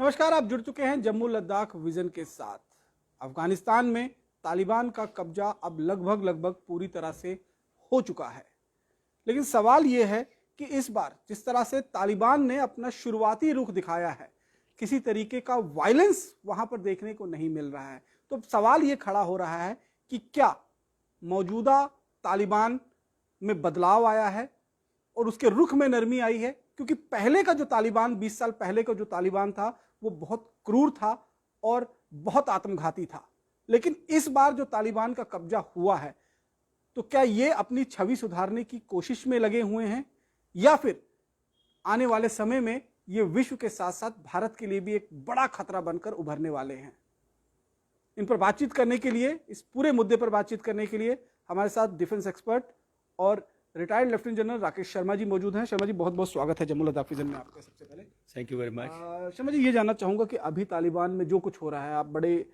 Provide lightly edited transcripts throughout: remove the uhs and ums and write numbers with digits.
नमस्कार, आप जुड़ चुके हैं जम्मू लद्दाख विजन के साथ। अफगानिस्तान में तालिबान का कब्जा अब लगभग पूरी तरह से हो चुका है, लेकिन सवाल यह है कि इस बार जिस तरह से तालिबान ने अपना शुरुआती रुख दिखाया है, किसी तरीके का वायलेंस वहां पर देखने को नहीं मिल रहा है। तो सवाल यह खड़ा हो रहा है कि क्या मौजूदा तालिबान में बदलाव आया है और उसके रुख में नरमी आई है, क्योंकि पहले का जो तालिबान 20 साल पहले का जो तालिबान था वो बहुत क्रूर था और बहुत आत्मघाती था। लेकिन इस बार जो तालिबान का कब्जा हुआ है, तो क्या ये अपनी छवि सुधारने की कोशिश में लगे हुए हैं या फिर आने वाले समय में ये विश्व के साथ साथ भारत के लिए भी एक बड़ा खतरा बनकर उभरने वाले हैं। इन पर बातचीत करने के लिए, इस पूरे मुद्दे पर बातचीत करने के लिए हमारे साथ डिफेंस एक्सपर्ट और retired lieutenant general Rakesh Sharma ji मौजूद हैं। शर्मा जी, बहुत बहुत स्वागत है जम्मू लद्दाख विजन में आपका। सबसे पहले thank you very much. Sharma ji, ये जानना चाहूँगा कि अभी तालिबान में जो कुछ हो रहा है, आप बड़े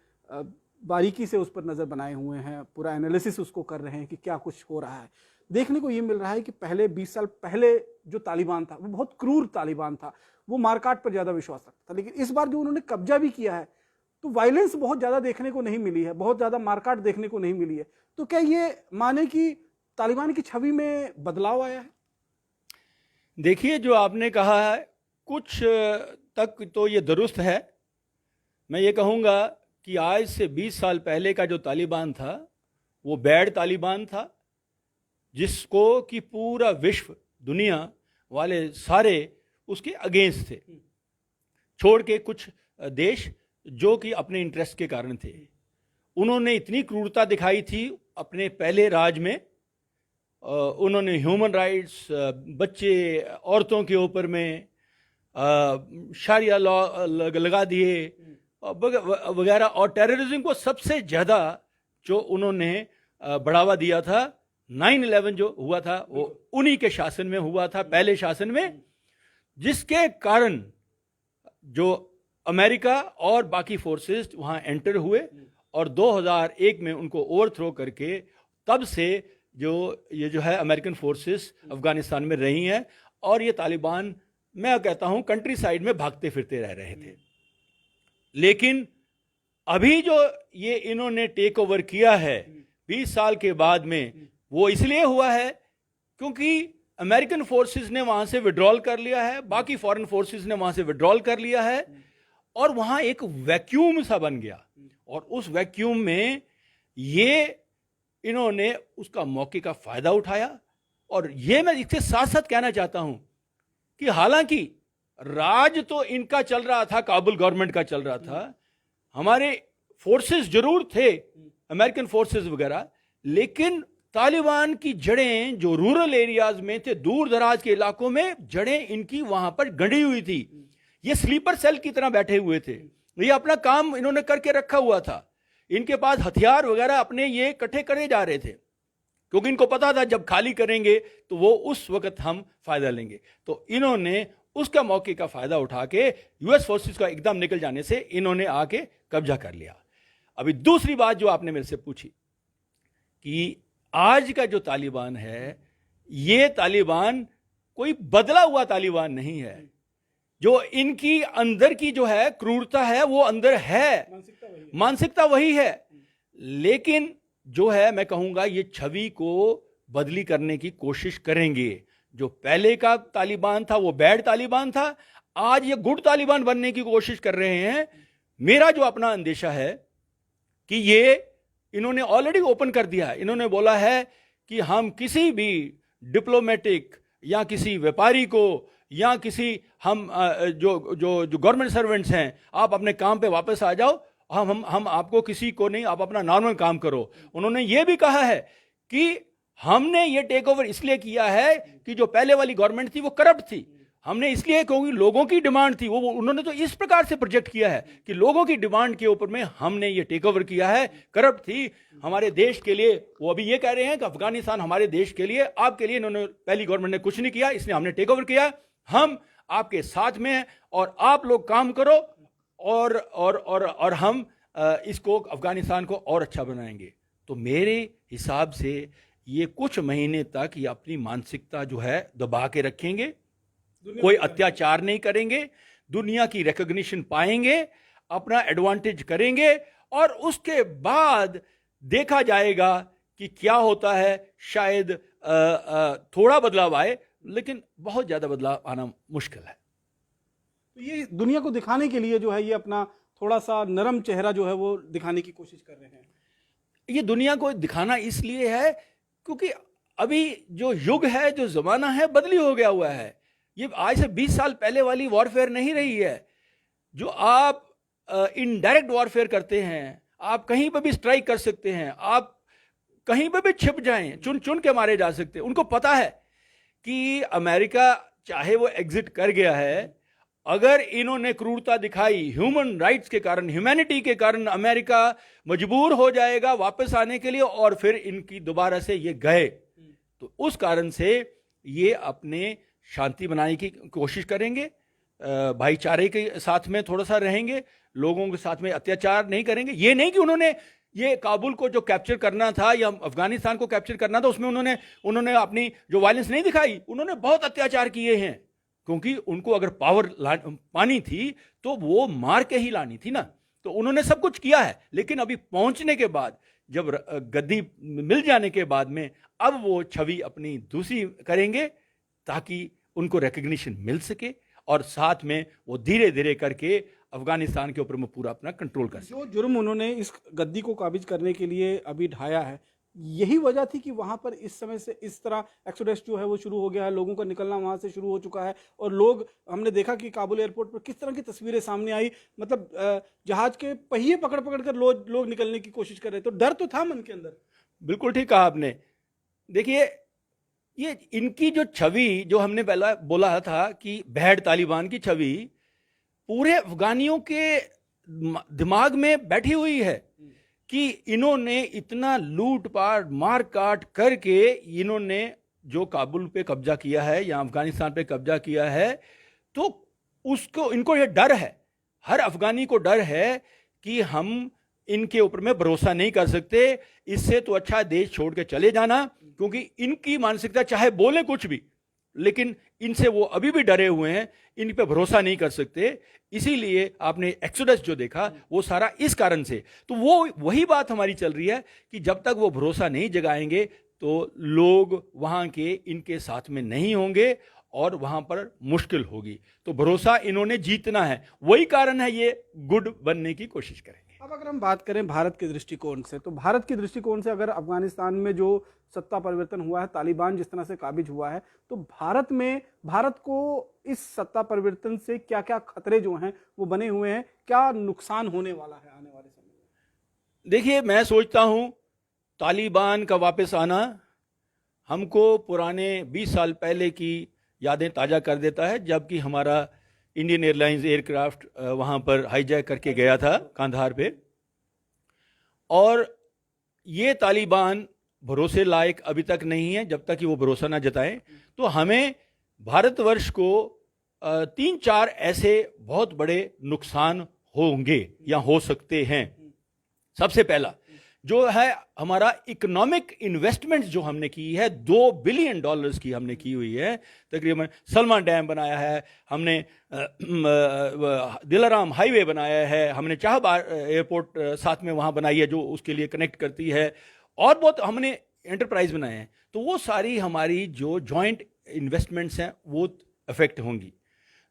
बारीकी से उस पर नज़र बनाए हुए हैं, पूरा एनालिसिस उसको कर रहे हैं कि क्या कुछ हो रहा है। देखने को ये मिल रहा है कि पहले 20 साल पहले जो तालिबान था वो बहुत क्रूर तालिबान था, वो मारकाट पर ज़्यादा विश्वास रखता था। लेकिन इस बार जो उन्होंने कब्जा भी किया है तो वायलेंस बहुत ज़्यादा देखने को नहीं मिली है, बहुत ज़्यादा मारकाट देखने को नहीं मिली है। तो क्या ये माने कि तालिबान की छवि में बदलाव आया है? देखिए, जो आपने कहा है कुछ तक तो ये दुरुस्त है। मैं ये कहूँगा कि आज से 20 साल पहले का जो तालिबान था वो बैड तालिबान था, जिसको कि पूरा विश्व, दुनिया वाले सारे उसके अगेंस्ट थे, छोड़ के कुछ देश जो कि अपने इंटरेस्ट के कारण थे। उन्होंने इतनी क्रूरता दिखाई थी अपने पहले राज में। उन्होंने ह्यूमन राइट्स, बच्चे, औरतों के ऊपर में शारिया लॉ लगा दिए वगैरह, और टेररिज्म को सबसे ज़्यादा जो उन्होंने बढ़ावा दिया था, 9/11 जो हुआ था वो उन्हीं के शासन में हुआ था, पहले शासन में, जिसके कारण जो अमेरिका और बाकी फोर्सेस वहाँ एंटर हुए और 2001 में उनको ओवरथ्रो करके तब से ये जो है अमेरिकन फोर्सेस अफगानिस्तान में रही हैं। और ये तालिबान, मैं कहता हूं, कंट्री साइड में भागते फिरते रह रहे थे। लेकिन अभी जो ये इन्होंने टेक ओवर किया है 20 साल के बाद में, वो इसलिए हुआ है क्योंकि अमेरिकन फोर्सेस ने वहां से विड्रॉल कर लिया है, बाकी फॉरेन फोर्सेस ने वहां से विड्रॉल कर लिया है, और वहां एक वैक्यूम सा बन गया। और उस वैक्यूम में ये इन्होंने उसका मौके का फायदा उठाया। और ये मैं इसके साथ साथ कहना चाहता हूं कि हालांकि राज तो इनका चल रहा था, काबुल गवर्नमेंट का चल रहा था, हमारे फोर्सेस जरूर थे, अमेरिकन फोर्सेस वगैरह, लेकिन तालिबान की जड़ें जो रूरल एरियाज में थे, दूर दराज के इलाकों में जड़ें इनकी वहां पर गड़ी हुई थी। ये स्लीपर सेल की तरह बैठे हुए थे, ये अपना काम इन्होंने करके रखा हुआ था। इनके पास हथियार वगैरह अपने ये इकट्ठे करे जा रहे थे, क्योंकि इनको पता था जब खाली करेंगे तो वो उस वक्त हम फायदा लेंगे। तो इन्होंने उसका मौके का फायदा उठा के यूएस फोर्सेस का एकदम निकल जाने से इन्होंने आके कब्जा कर लिया। अभी दूसरी बात जो आपने मेरे से पूछी कि आज का जो तालिबान है, ये तालिबान कोई बदला हुआ तालिबान नहीं है। जो इनकी अंदर की जो है क्रूरता है वो अंदर है, मानसिकता वही है, लेकिन जो है मैं कहूंगा ये छवि को बदली करने की कोशिश करेंगे। जो पहले का तालिबान था वो बैड तालिबान था, आज ये गुड तालिबान बनने की कोशिश कर रहे हैं। मेरा जो अपना अंदेशा है कि ये इन्होंने ऑलरेडी ओपन कर दिया है। इन्होंने बोला है कि हम किसी भी डिप्लोमेटिक या किसी व्यापारी को या किसी हम जो जो जो गवर्नमेंट सर्वेंट्स हैं, आप अपने काम पे वापस आ जाओ, हम आपको किसी को नहीं, आप अपना नॉर्मल काम करो। उन्होंने ये भी कहा है कि हमने ये टेक ओवर इसलिए किया है कि जो पहले वाली गवर्नमेंट थी वो करप्ट थी, हमने इसलिए क्योंकि लोगों की डिमांड थी, वो उन्होंने तो इस प्रकार से प्रोजेक्ट किया है कि लोगों की डिमांड के ऊपर में हमने ये टेक ओवर किया है, करप्ट थी हमारे देश के लिए। वो अभी ये कह रहे हैं कि अफगानिस्तान हमारे देश के लिए, आपके लिए इन्होंने, पहली गवर्नमेंट ने कुछ नहीं किया, इसलिए हमने टेक ओवर किया, हम आपके साथ में हैं और आप लोग काम करो और हम इसको, अफगानिस्तान को और अच्छा बनाएंगे। तो मेरे हिसाब से ये कुछ महीने तक ये अपनी मानसिकता जो है दबा के रखेंगे, कोई अत्याचार नहीं करेंगे, दुनिया की रिकॉग्निशन पाएंगे, अपना एडवांटेज करेंगे और उसके बाद देखा जाएगा कि क्या होता है। शायद थोड़ा बदलाव आए, लेकिन बहुत ज्यादा बदलाव आना मुश्किल है। तो ये दुनिया को दिखाने के लिए जो है ये अपना थोड़ा सा नरम चेहरा जो है वो दिखाने की कोशिश कर रहे हैं। ये दुनिया को दिखाना इसलिए है क्योंकि अभी जो युग है, जो जमाना है, बदली हो गया हुआ है। ये आज से 20 साल पहले वाली वॉरफेयर नहीं रही है। जो आप इनडायरेक्ट वॉरफेयर करते हैं, आप कहीं पर भी स्ट्राइक कर सकते हैं, आप कहीं पर भी छिप जाएं, चुन चुन के मारे जा सकते हैं। उनको पता है कि अमेरिका चाहे वो एग्जिट कर गया है, अगर इन्होंने क्रूरता दिखाई ह्यूमन राइट्स के कारण, ह्यूमैनिटी के कारण, अमेरिका मजबूर हो जाएगा वापस आने के लिए और फिर इनकी दोबारा से ये गए। तो उस कारण से ये अपने शांति बनाने की कोशिश करेंगे, भाईचारे के साथ में थोड़ा सा रहेंगे, लोगों के साथ में अत्याचार नहीं करेंगे। ये नहीं कि उन्होंने ये काबुल को जो कैप्चर करना था या अफगानिस्तान को कैप्चर करना था उसमें उन्होंने अपनी जो वायलेंस नहीं दिखाई। उन्होंने बहुत अत्याचार किए हैं, क्योंकि उनको अगर पावर पानी थी तो वो मार के ही लानी थी ना। तो उन्होंने सब कुछ किया है, लेकिन अभी पहुंचने के बाद, जब गद्दी मिल जाने के बाद में, अब वो छवि अपनी दूसरी करेंगे ताकि उनको रिकग्निशन मिल सके और साथ में वो धीरे धीरे करके अफगानिस्तान के ऊपर में पूरा अपना कंट्रोल कर सके। जो जुर्म उन्होंने इस गद्दी को काबिज करने के लिए अभी ढाया है, यही वजह थी कि वहां पर इस समय से इस तरह एक्सोडस जो है वो शुरू हो गया है, लोगों का निकलना वहां से शुरू हो चुका है। और लोग, हमने देखा कि काबुल एयरपोर्ट पर किस तरह की तस्वीरें सामने आई, मतलब जहाज के पहिए पकड़ पकड़ कर लोग निकलने की कोशिश कर रहे थे। तो डर तो था मन के अंदर। बिल्कुल ठीक कहा आपने। देखिए, ये इनकी जो छवि, जो हमने पहला बोला था कि भैड़ तालिबान की छवि पूरे अफगानियों के दिमाग में बैठी हुई है कि इन्होंने इतना लूटपाट मार काट करके इन्होंने जो काबुल पे कब्जा किया है या अफगानिस्तान पे कब्जा किया है, तो उसको इनको ये डर है, हर अफगानी को डर है कि हम इनके ऊपर में भरोसा नहीं कर सकते। इससे तो अच्छा देश छोड़ के चले जाना, क्योंकि इनकी मानसिकता चाहे बोले कुछ भी, लेकिन इनसे वो अभी भी डरे हुए हैं, इन पे भरोसा नहीं कर सकते। इसीलिए आपने एक्सोडस जो देखा वो सारा इस कारण से। तो वो वही बात हमारी चल रही है कि जब तक वो भरोसा नहीं जगाएंगे तो लोग वहां के इनके साथ में नहीं होंगे और वहां पर मुश्किल होगी। तो भरोसा इन्होंने जीतना है, वही कारण है ये गुड बनने की कोशिश करेंगे। अब अगर हम बात करें भारत के दृष्टिकोण से, तो भारत के दृष्टिकोण से अगर अफगानिस्तान में जो सत्ता परिवर्तन हुआ है, तालिबान जिस तरह से काबिज हुआ है, तो भारत को इस सत्ता परिवर्तन से क्या क्या खतरे जो हैं वो बने हुए हैं, क्या नुकसान होने वाला है आने वाले समय में? देखिए, मैं सोचता हूं तालिबान का वापस आना हमको पुराने 20 साल पहले की यादें ताज़ा कर देता है, जबकि हमारा इंडियन एयरलाइंस एयरक्राफ्ट वहाँ पर हाईजैक करके गया था कांधार पे। और ये तालिबान भरोसे लायक अभी तक नहीं है। जब तक कि वो भरोसा ना जताएं, तो हमें भारतवर्ष को 3-4 ऐसे बहुत बड़े नुकसान होंगे या हो सकते हैं। सबसे पहला जो है हमारा इकोनॉमिक इन्वेस्टमेंट जो हमने की है, $2 बिलियन की हमने की हुई है। तकरीबन सलमान डैम बनाया है हमने, दिलाराम हाईवे बनाया है हमने, चाहबार एयरपोर्ट साथ में वहाँ बनाई है जो उसके लिए कनेक्ट करती है, और बहुत हमने एंटरप्राइज बनाए हैं। तो वो सारी हमारी जो जॉइंट इन्वेस्टमेंट्स हैं वो अफेक्ट होंगी।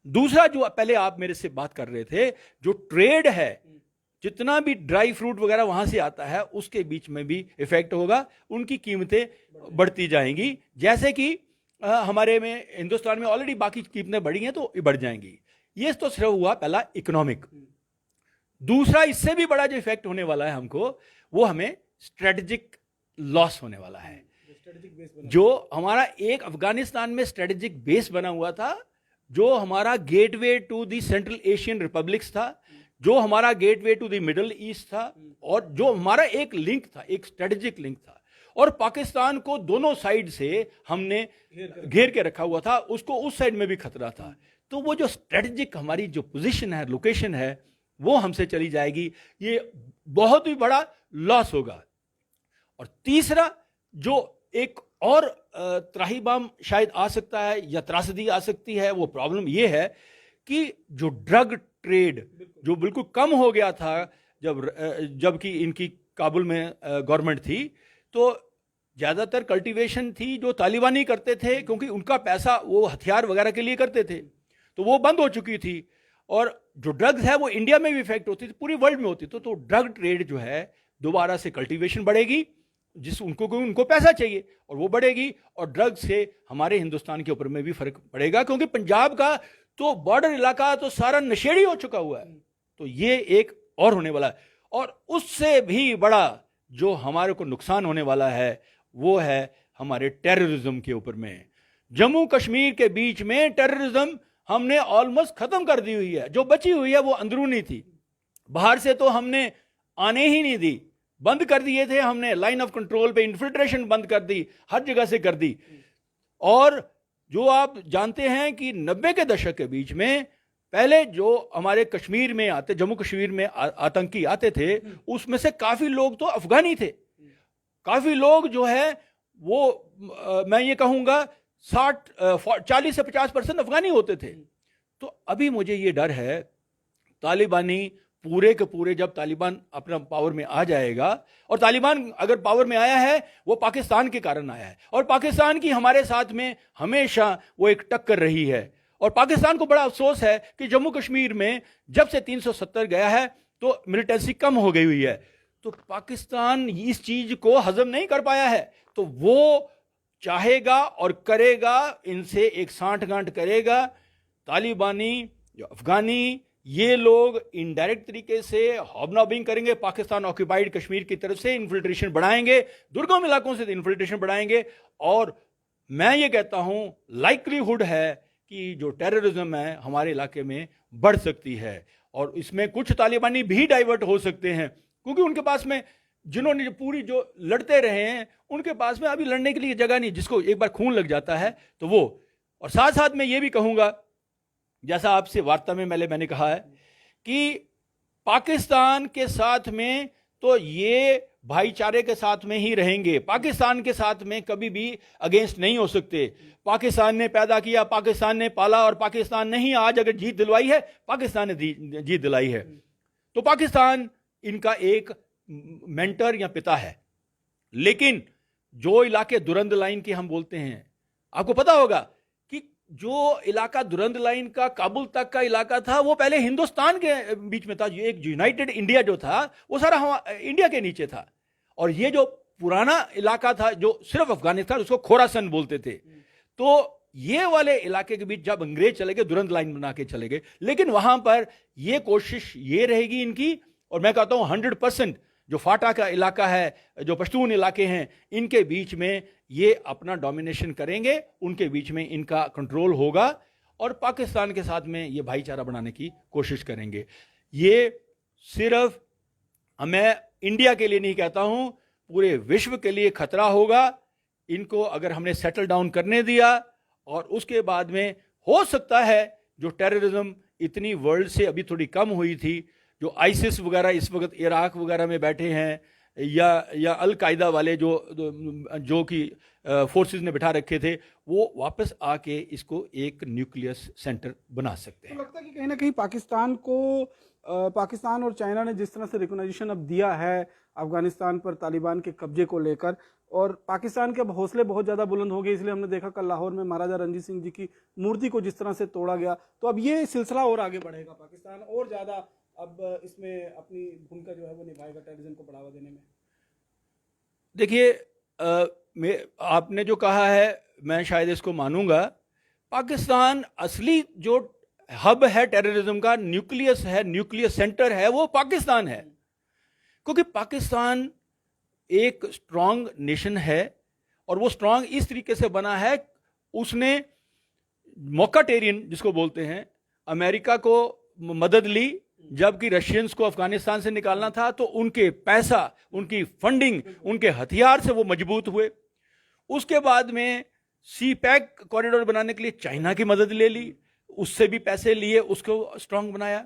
दूसरा, जो पहले आप मेरे से बात कर रहे थे, जो ट्रेड है, जितना भी ड्राई फ्रूट वगैरह वहां से आता है उसके बीच में भी इफेक्ट होगा, उनकी कीमतें बढ़ती जाएंगी। जैसे कि हमारे में हिंदुस्तान में ऑलरेडी बाकी कीमतें बढ़ी हैं तो बढ़ जाएंगी। ये तो सिर्फ हुआ पहला इकोनॉमिक। दूसरा, इससे भी बड़ा जो इफेक्ट होने वाला है हमको, वो हमें स्ट्रेटेजिक लॉस होने वाला है। जो हमारा एक अफगानिस्तान में स्ट्रेटेजिक बेस बना हुआ था, जो हमारा gateway to the Central Asian republics था, जो हमारा gateway to the Middle East था, और जो हमारा एक लिंक था, एक स्ट्रेटेजिक लिंक था, और पाकिस्तान को दोनों साइड से हमने घेर के रखा हुआ था, उसको उस साइड में भी खतरा था। तो वो जो स्ट्रेटेजिक हमारी जो पोजीशन है, लोकेशन है, वो हमसे चली जाएगी। ये बहुत ही बड़ा लॉस होगा। और तीसरा, जो एक और त्राहिमाम शायद आ सकता है या त्रासदी आ सकती है, वो प्रॉब्लम ये है कि जो ड्रग ट्रेड जो बिल्कुल कम हो गया था जबकि इनकी काबुल में गवर्नमेंट थी, तो ज़्यादातर कल्टीवेशन थी जो तालिबानी करते थे, क्योंकि उनका पैसा वो हथियार वगैरह के लिए करते थे, तो वो बंद हो चुकी थी। और जो ड्रग्स है वो इंडिया में भी इफेक्ट होती थी, पूरी वर्ल्ड में होती। तो ड्रग ट्रेड जो है दोबारा से कल्टीवेशन बढ़ेगी, जिस उनको पैसा चाहिए और वो बढ़ेगी, और ड्रग से हमारे हिंदुस्तान के ऊपर में भी फर्क पड़ेगा, क्योंकि पंजाब का तो बॉर्डर इलाका तो सारा नशेड़ी हो चुका हुआ है। तो ये एक और होने वाला है। और उससे भी बड़ा जो हमारे को नुकसान होने वाला है वो है हमारे टेररिज्म के ऊपर में। जम्मू कश्मीर के बीच में टेररिज्म हमने ऑलमोस्ट खत्म कर दी हुई है। जो बची हुई है वो अंदरूनी थी, बाहर से तो हमने आने ही नहीं दी, बंद कर दिए थे हमने। लाइन ऑफ कंट्रोल पे इन्फिल्ट्रेशन बंद कर दी, हर जगह से कर दी। और जो आप जानते हैं कि 90 के दशक के बीच में पहले जो हमारे कश्मीर में आते, जम्मू कश्मीर में आतंकी आते थे, उसमें से काफी लोग तो अफगानी थे। काफी लोग जो है वो मैं ये कहूंगा 40 से 50% अफगानी होते थे। तो अभी मुझे ये डर है तालिबानी पूरे के पूरे, जब तालिबान अपना पावर में आ जाएगा, और तालिबान अगर पावर में आया है वो पाकिस्तान के कारण आया है, और पाकिस्तान की हमारे साथ में हमेशा वो एक टक्कर रही है। और पाकिस्तान को बड़ा अफसोस है कि जम्मू कश्मीर में जब से 370 गया है तो मिलिटेंसी कम हो गई हुई है। तो पाकिस्तान इस चीज को हजम नहीं कर पाया है, तो वो चाहेगा और करेगा, इनसे एक सांठगांठ करेगा। तालिबानी जो अफगानी ये लोग इनडायरेक्ट तरीके से हॉबनॉबिंग करेंगे, पाकिस्तान ऑक्यूपाइड कश्मीर की तरफ से इन्फिल्ट्रेशन बढ़ाएंगे, दुर्गम इलाकों से इन्फिल्ट्रेशन बढ़ाएंगे। और मैं ये कहता हूं लाइक्लीहुड है कि जो टेररिज्म है हमारे इलाके में बढ़ सकती है, और इसमें कुछ तालिबानी भी डाइवर्ट हो सकते हैं, क्योंकि उनके पास में जिन्होंने पूरी जो लड़ते रहे हैं उनके पास में अभी लड़ने के लिए जगह नहीं। जिसको एक बार खून लग जाता है तो वो। और साथ साथ मैं ये भी कहूंगा, जैसा आपसे वार्ता में मैंने कहा है कि पाकिस्तान के साथ में तो ये भाईचारे के साथ में ही रहेंगे, पाकिस्तान के साथ में कभी भी अगेंस्ट नहीं हो सकते। पाकिस्तान ने पैदा किया, पाकिस्तान ने पाला, और पाकिस्तान ने ही आज अगर जीत दिलवाई है, पाकिस्तान ने जीत दिलाई है। तो पाकिस्तान इनका एक मेंटर या पिता है। लेकिन जो इलाके दुरंद लाइन के हम बोलते हैं, आपको पता होगा कि जो इलाका दुरंद लाइन का काबुल तक का इलाका था वो पहले हिंदुस्तान के बीच में था। एक यूनाइटेड इंडिया जो था वो सारा इंडिया के नीचे था। और ये जो पुराना इलाका था जो सिर्फ अफगानिस्तान, उसको खोरासन बोलते थे। तो ये वाले इलाके के बीच जब अंग्रेज चले गए, दुरंद लाइन बना के चले गए। लेकिन वहां पर ये कोशिश ये रहेगी इनकी, और मैं कहता हूं 100% जो फाटा का इलाका है, जो पश्तून इलाके हैं, इनके बीच में ये अपना डोमिनेशन करेंगे, उनके बीच में इनका कंट्रोल होगा, और पाकिस्तान के साथ में ये भाईचारा बनाने की कोशिश करेंगे। ये सिर्फ मैं इंडिया के लिए नहीं कहता हूं, पूरे विश्व के लिए खतरा होगा। इनको अगर हमने सेटल डाउन करने दिया, और उसके बाद में हो सकता है जो टेररिज्म इतनी वर्ल्ड से अभी थोड़ी कम हुई थी, जो आईसिस वगैरह इस वक्त इराक वगैरह में बैठे हैं, या अल कायदा वाले जो कि फोर्सेस ने बिठा रखे थे, वो वापस आके इसको एक न्यूक्लियस सेंटर बना सकते हैं। तो लगता है कि कहीं ना कहीं पाकिस्तान और चाइना ने जिस तरह से रिकॉग्निशन अब दिया है अफगानिस्तान पर तालिबान के कब्जे को लेकर, और पाकिस्तान के अब हौसले बहुत ज़्यादा बुलंद हो गए। इसलिए हमने देखा कल लाहौर में महाराजा रणजीत सिंह जी की मूर्ति को जिस तरह से तोड़ा गया, तो अब ये सिलसिला और आगे बढ़ेगा, पाकिस्तान और ज़्यादा अब इसमें अपनी भूमिका जो है वो निभाएगा टेररिज्म को बढ़ावा देने में। देखिए, आपने जो कहा है मैं शायद इसको मानूंगा। पाकिस्तान असली जो हब है टेररिज्म का, न्यूक्लियस है, न्यूक्लियस सेंटर है, वो पाकिस्तान है। क्योंकि पाकिस्तान एक स्ट्रांग नेशन है, और वो स्ट्रांग इस तरीके से बना है, उसने मौकाटेरियन जिसको बोलते हैं, अमेरिका को मदद ली जबकि रशियंस को अफगानिस्तान से निकालना था, तो उनके पैसा, उनकी फंडिंग, उनके हथियार से वो मजबूत हुए। उसके बाद में सी पैक कॉरिडोर बनाने के लिए चाइना की मदद ले ली, उससे भी पैसे लिए, उसको स्ट्रांग बनाया।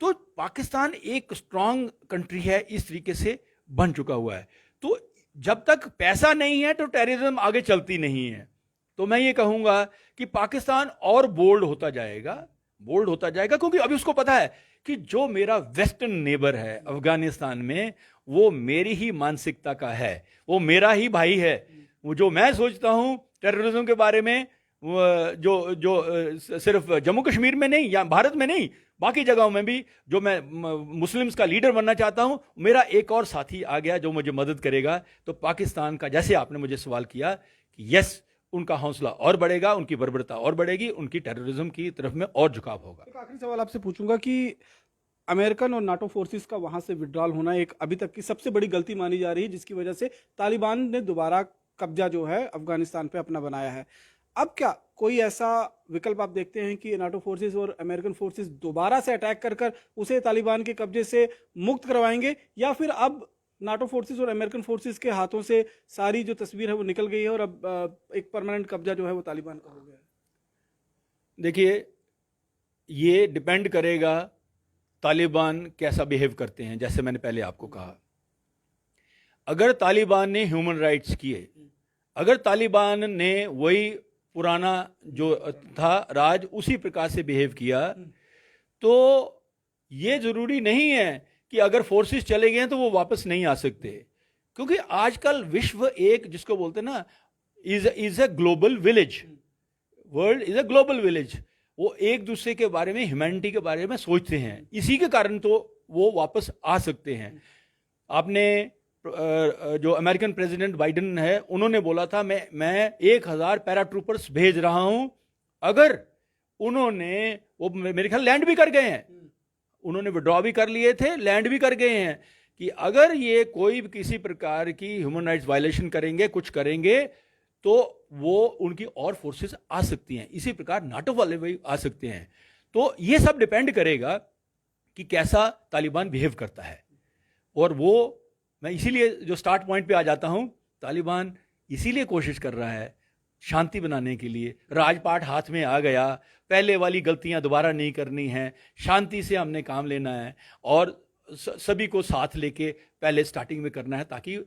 तो पाकिस्तान एक स्ट्रांग कंट्री है, इस तरीके से बन चुका हुआ है। तो जब तक पैसा नहीं है तो टेररिज्म आगे चलती नहीं है। तो मैं ये कहूंगा कि पाकिस्तान और बोल्ड होता जाएगा, बोल्ड होता जाएगा, क्योंकि अभी उसको पता है कि जो मेरा वेस्टर्न नेबर है अफगानिस्तान में, वो मेरी ही मानसिकता का है, वो मेरा ही भाई है। वो जो मैं सोचता हूं टेररिज्म के बारे में, जो जो सिर्फ जम्मू कश्मीर में नहीं या भारत में नहीं, बाकी जगहों में भी, जो मैं मुस्लिम्स का लीडर बनना चाहता हूं, मेरा एक और साथी आ गया जो मुझे मदद करेगा। तो पाकिस्तान का, जैसे आपने मुझे सवाल किया कि यस, उनका हौसला और बढ़ेगा, उनकी बर्बरता और बढ़ेगी, उनकी टेररिज्म की तरफ में और झुकाव होगा। एक आखिरी सवाल आपसे पूछूंगा कि अमेरिकन और नाटो फोर्सेस का वहां से विड्रॉल होना एक अभी तक की सबसे बड़ी गलती मानी जा रही है, जिसकी वजह से तालिबान ने दोबारा कब्जा जो है अफगानिस्तान पे अपना बनाया है। अब क्या कोई ऐसा विकल्प आप देखते हैं कि नाटो फोर्सेस और अमेरिकन फोर्सेस दोबारा से अटैक कर कर उसे तालिबान के कब्जे से मुक्त करवाएंगे, या फिर अब नाटो फोर्सेस और अमेरिकन फोर्सेस के हाथों से सारी जो तस्वीर है वो निकल गई है और अब एक परमानेंट कब्जा जो है वो तालिबान का हो गया है? देखिए, ये डिपेंड करेगा तालिबान कैसा बिहेव करते हैं। जैसे मैंने पहले आपको कहा, अगर तालिबान ने ह्यूमन राइट्स किए, अगर तालिबान ने वही पुराना जो था राज उसी प्रकार से बिहेव किया, तो ये जरूरी नहीं है कि अगर फोर्सेस चले गए तो वो वापस नहीं आ सकते। क्योंकि आजकल विश्व एक, जिसको बोलते हैं ना, is a global village, world is a global village. वो एक दूसरे के बारे में, ह्यूमैनिटी के बारे में सोचते हैं, इसी के कारण तो वो वापस आ सकते हैं। आपने जो अमेरिकन प्रेसिडेंट बाइडेन है, उन्होंने बोला था मैं 1000 पैराट्रूपर्स भेज रहा हूं। अगर उन्होंने, वो मेरे ख्याल लैंड भी कर गए हैं, उन्होंने विड्रॉ भी कर लिए थे, लैंड भी कर गए हैं, कि अगर ये कोई किसी प्रकार की ह्यूमन राइट्स वायलेशन करेंगे, कुछ करेंगे, तो वो उनकी और फोर्सेस आ सकती हैं। इसी प्रकार नाटो वाले भी आ सकते हैं। तो ये सब डिपेंड करेगा कि कैसा तालिबान बिहेव करता है। और वो, मैं इसीलिए जो स्टार्ट पॉइंट पे आ जाता हूं, तालिबान इसीलिए कोशिश कर रहा है शांति बनाने के लिए। राजपाट हाथ में आ गया, पहले वाली गलतियां दोबारा नहीं करनी है, शांति से हमने काम लेना है और सभी को साथ लेके पहले स्टार्टिंग में करना है, ताकि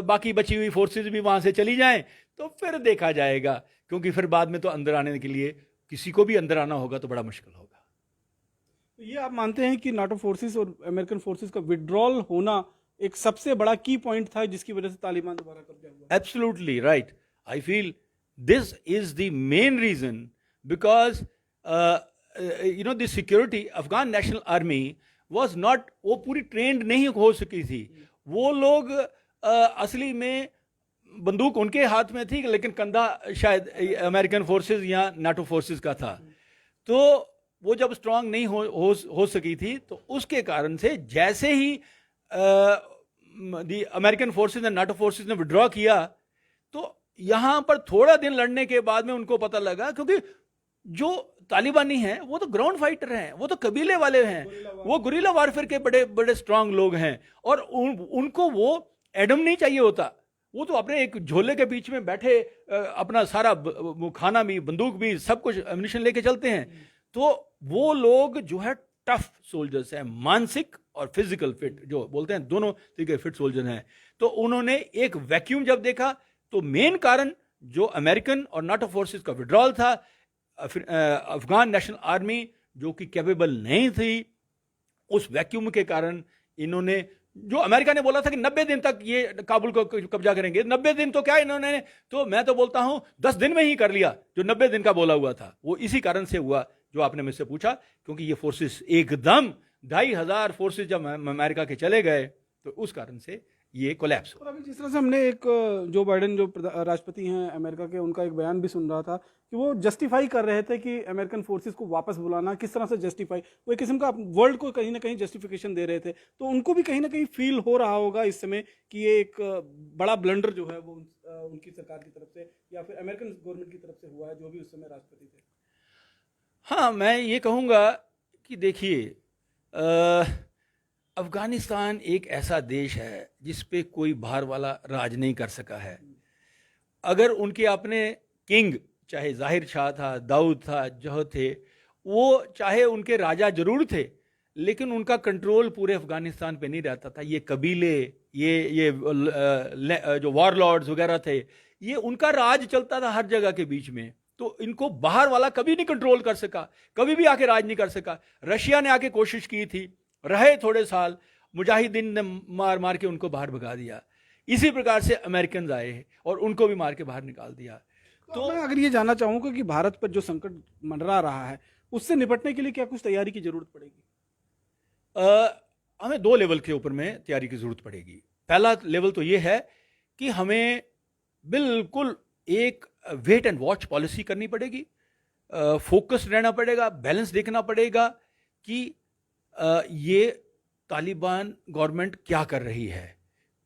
बाकी बची हुई फोर्सेस भी वहां से चली जाएं, तो फिर देखा जाएगा। क्योंकि फिर बाद में तो अंदर आने के लिए किसी को भी अंदर आना होगा तो बड़ा मुश्किल होगा। तो ये आप मानते हैं कि नाटो फोर्सेस और अमेरिकन फोर्सेस का विड्रॉल होना एक सबसे बड़ा की पॉइंट था जिसकी वजह से तालिबान दोबारा कब्जा हुआ? Absolutely right. I feel this is the main reason, because the security, Afghan national army was not, वो पूरी ट्रेंड नहीं हो सकी थी। वो लोग असली में बंदूक उनके हाथ में थी, लेकिन कंधा शायद अमेरिकन फोर्सेस या नाटो फोर्सेस का था। तो वो जब स्ट्रांग नहीं हो सकी थी, तो उसके कारण से जैसे ही अमेरिकन फोर्सेस ने, नाटो फोर्सेस ने विड्रॉ किया, तो यहां पर थोड़ा दिन लड़ने के बाद में उनको पता लगा, क्योंकि जो तालिबानी हैं वो तो ग्राउंड फाइटर हैं, वो तो कबीले वाले हैं, वो गुरिल्ला वारफेयर के बड़े बड़े स्ट्रांग लोग हैं, और उनको वो एडम नहीं चाहिए होता। वो तो अपने एक झोले के बीच में बैठे अपना सारा खाना भी, बंदूक भी, सब कुछ एम्युनिशन लेके चलते हैं। तो वो लोग जो है टफ सोल्जर्स हैं, मानसिक और फिजिकल फिट, जो बोलते हैं, दोनों तरीके फिट सोल्जर हैं। तो उन्होंने एक वैक्यूम जब देखा, तो मेन कारण जो अमेरिकन और नाटो फोर्सेस का विड्रॉल था, अफगान नेशनल आर्मी जो कि कैपेबल नहीं थी, उस वैक्यूम के कारण इन्होंने, जो अमेरिका ने बोला था कि 90 दिन तक ये काबुल को कब्जा करेंगे, 90 दिन तो क्या इन्होंने, तो मैं तो बोलता हूं 10 दिन में ही कर लिया, जो 90 दिन का बोला हुआ था। वो इसी कारण से हुआ जो आपने मुझसे पूछा, क्योंकि ये फोर्सेस एकदम 2500 फोर्सेस जब अमेरिका के चले गए, तो उस कारण से ये कोलैप्स हुआ। और अभी जिस तरह से हमने एक जो बाइडेन जो राष्ट्रपति हैं अमेरिका के, उनका एक बयान भी सुन रहा था कि वो जस्टिफाई कर रहे थे कि अमेरिकन फोर्सेस को वापस बुलाना किस तरह से जस्टिफाई, वो एक किस्म का वर्ल्ड को कहीं ना कहीं जस्टिफिकेशन दे रहे थे। तो उनको भी कहीं ना कहीं फील हो रहा होगा इस समय कि ये एक बड़ा ब्लंडर जो है वो उनकी सरकार की तरफ से या फिर अमेरिकन गवर्नमेंट की तरफ से हुआ है, जो भी उस समय राष्ट्रपति थे। हाँ, मैं ये कहूँगा कि देखिए, अफगानिस्तान एक ऐसा देश है जिस पे कोई बाहर वाला राज नहीं कर सका है। अगर उनके अपने किंग, चाहे जाहिर शाह था, दाऊद था, जो थे, वो चाहे उनके राजा जरूर थे, लेकिन उनका कंट्रोल पूरे अफगानिस्तान पे नहीं रहता था। ये कबीले, ये जो वॉरलॉर्ड्स वगैरह थे, ये उनका राज चलता था हर जगह के बीच में। तो इनको बाहर वाला कभी नहीं कंट्रोल कर सका, कभी भी आके राज नहीं कर सका। रशिया ने आके कोशिश की थी, रहे थोड़े साल, मुजाहिदीन ने मार मार के उनको बाहर भगा दिया। इसी प्रकार से अमेरिकन आए और उनको भी मार के बाहर निकाल दिया। तो मैं अगर ये जानना चाहूंगा कि भारत पर जो संकट मंडरा रहा है उससे निपटने के लिए क्या कुछ तैयारी की जरूरत पड़ेगी? हमें 2 लेवल के ऊपर में तैयारी की जरूरत पड़ेगी। पहला लेवल तो ये है कि हमें बिल्कुल एक वेट एंड वॉच पॉलिसी करनी पड़ेगी, फोकस रहना पड़ेगा, बैलेंस देखना पड़ेगा कि ये तालिबान गवर्नमेंट क्या कर रही है,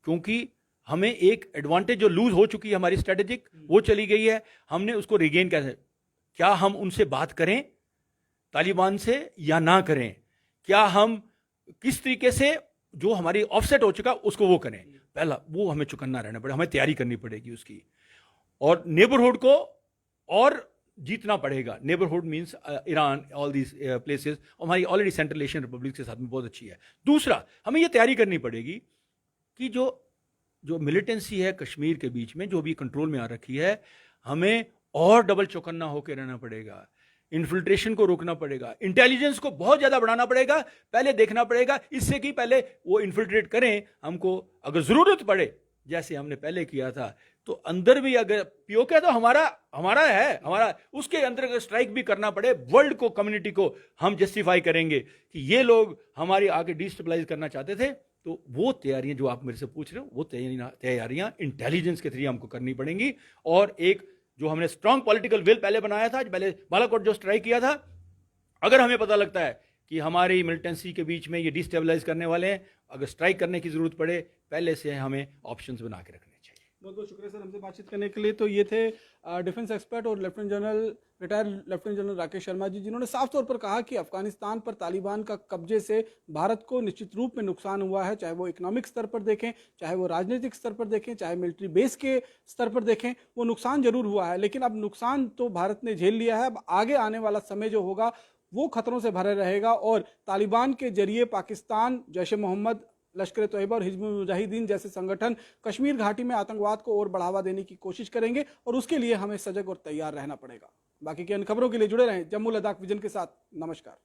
क्योंकि हमें एक एडवांटेज जो लूज हो चुकी है हमारी स्ट्रेटेजिक, वो चली गई है। हमने उसको रिगेन कैसे, क्या हम उनसे बात करें तालिबान से या ना करें, क्या हम किस तरीके से जो हमारी ऑफसेट हो चुका उसको वो करें, पहला वो हमें चुकन्ना रहना पड़ेगा, हमें तैयारी करनी पड़ेगी उसकी। और नेबरहुड को और जीतना पड़ेगा। Neighbourhood means Iran, all these places, हमारी ऑलरेडी सेंट्रल एशियन रिपब्लिक के साथ में बहुत अच्छी है। दूसरा, हमें ये तैयारी करनी पड़ेगी कि जो मिलिटेंसी है कश्मीर के बीच में जो भी कंट्रोल में आ रखी है, हमें और डबल चौकन्ना होकर रहना पड़ेगा, इन्फिल्ट्रेशन को रोकना पड़ेगा, इंटेलिजेंस को बहुत ज्यादा बढ़ाना पड़ेगा। पहले देखना पड़ेगा इससे कि पहले वो इन्फिल्ट्रेट करें, हमको अगर जरूरत पड़े जैसे हमने पहले किया था तो अंदर भी अगर पीओके तो हमारा है, हमारा उसके अंदर अगर स्ट्राइक भी करना पड़े, वर्ल्ड को, कम्युनिटी को हम जस्टिफाई करेंगे कि ये लोग हमारी आगे डिस्टेबलाइज करना चाहते थे। तो वो तैयारियां जो आप मेरे से पूछ रहे हो, वो तैयारियां इंटेलिजेंस के थ्रू हमको करनी पड़ेंगी। और एक जो हमने स्ट्रांग पॉलिटिकल विल पहले बनाया था, पहले बालाकोट जो स्ट्राइक किया था, अगर हमें पता लगता है कि हमारी मिलिटेंसी के बीच में ये डिस्टेबलाइज करने वाले हैं, अगर स्ट्राइक करने की जरूरत पड़े, पहले से हमें ऑप्शंस बना के रखने चाहिए। बहुत बहुत शुक्रिया सर हमसे बातचीत करने के लिए। तो ये थे डिफेंस एक्सपर्ट और retired lieutenant general Rakesh Sharma ji, जिन्होंने साफ तौर पर कहा कि अफगानिस्तान पर तालिबान का कब्जे से भारत को निश्चित रूप में नुकसान हुआ है, चाहे वो इकोनॉमिक स्तर पर देखें, चाहे वो राजनीतिक स्तर पर देखें, चाहे मिलिट्री बेस के स्तर पर देखें, वो नुकसान जरूर हुआ है। लेकिन अब नुकसान तो भारत ने झेल लिया है, अब आगे आने वाला समय जो होगा वो खतरों से भरा रहेगा और तालिबान के जरिए पाकिस्तान, जैश ए मोहम्मद, लश्कर तैयबा और हिजबुल मुजाहिदीन जैसे संगठन कश्मीर घाटी में आतंकवाद को और बढ़ावा देने की कोशिश करेंगे और उसके लिए हमें सजग और तैयार रहना पड़ेगा। बाकी की अन्य खबरों के लिए जुड़े रहें जम्मू लद्दाख विजन के साथ। नमस्कार।